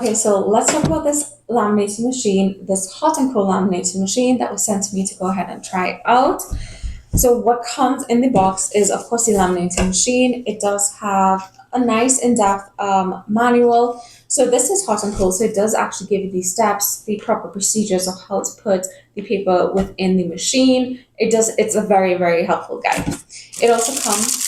Okay, so let's talk about this laminating machine, this hot and cold laminating machine that was sent to me to go ahead and try out. So what comes in the box is, of course, the laminating machine. It does have a nice in-depth manual. So this is hot and cold, so it does actually give you the steps, the proper procedures of how to put the paper within the machine. It's a very, very helpful guide. It also comes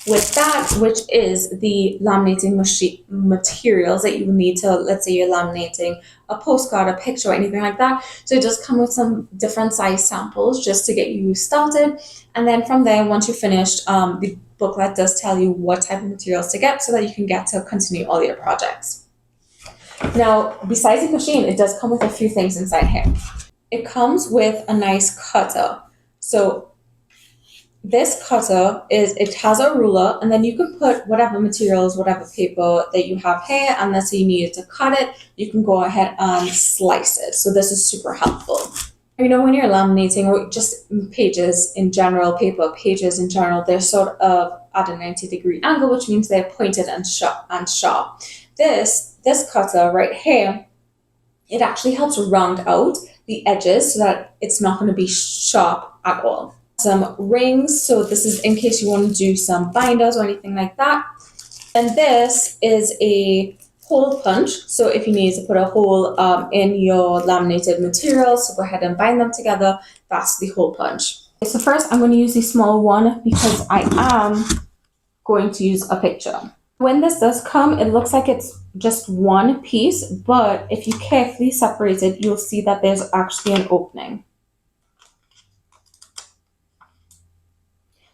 with that, which is the laminating machine materials that you need to, let's say you're laminating a postcard, a picture, or anything like that. So it does come with some different size samples just to get you started. And then from there, once you're finished, the booklet does tell you what type of materials to get so that you can get to continue all your projects. Now, besides the machine, it does come with a few things inside here. It comes with a nice cutter. So this cutter it has a ruler, and then you can put whatever materials, whatever paper that you have here, and let's say you needed to cut it, you can go ahead and slice it. So this is super helpful. You know, when you're laminating, or just pages in general, paper pages in general, they're sort of at a 90-degree angle, which means they're pointed and sharp. This cutter right here, it actually helps round out the edges so that it's not going to be sharp at all. Some rings, so this is in case you want to do some binders or anything like that. And this is a hole punch, so if you need to put a hole in your laminated materials, so go ahead and bind them together, that's the hole punch. So first I'm going to use the small one because I am going to use a picture. When this does come, it looks like it's just one piece, but if you carefully separate it, you'll see that there's actually an opening.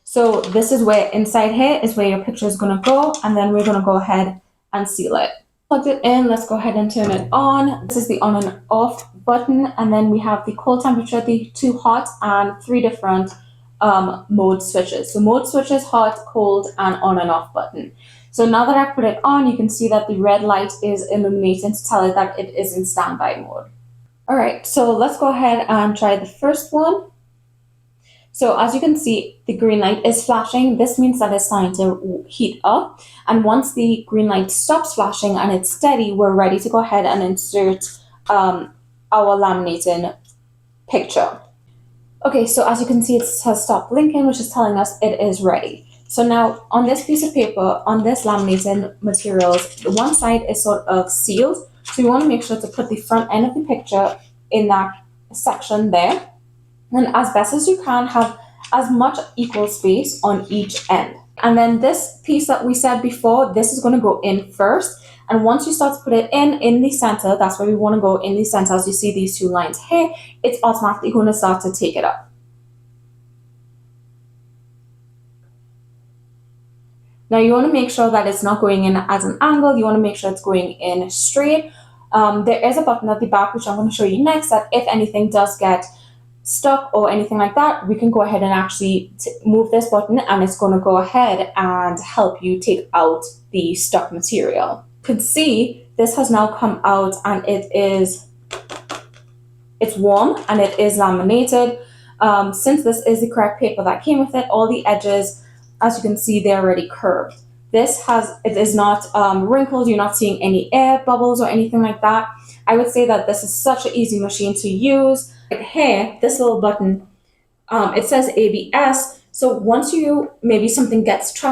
So this is where, inside here is where your picture is going to go, and then we're going to go ahead and seal it. Plug it in, let's go ahead and turn it on. This is the on and off button, and then we have the cold temperature, the too hot, and 3 different mode switches. So mode switches, hot, cold, and on and off button. So now that I put it on, you can see that the red light is illuminating to tell it that it is in standby mode. All right, so let's go ahead and try the first one. So as you can see, the green light is flashing. This means that it's starting to heat up. And once the green light stops flashing and it's steady, we're ready to go ahead and insert our laminating picture. Okay, so as you can see, it has stopped blinking, which is telling us it is ready. So now on this piece of paper, on this laminating materials, the one side is sort of sealed. So you want to make sure to put the front end of the picture in that section there. And as best as you can, have as much equal space on each end. And then this piece that we said before, this is going to go in first. And once you start to put it in the center, that's where we want to go, in the center. As you see these 2 lines here, it's automatically going to start to take it up. Now you want to make sure that it's not going in as an angle. You want to make sure it's going in straight. There is a button at the back, which I'm going to show you next, that if anything does get stuck or anything like that, we can go ahead and actually move this button, and it's going to go ahead and help you take out the stuck material. You can see this has now come out, and it's warm and it is laminated. Since this is the correct paper that came with it, all the edges, as you can see, they're already curved. It is not wrinkled. You're not seeing any air bubbles or anything like that. I would say that this is such an easy machine to use. Right here, this little button, it says ABS. So once maybe something gets trapped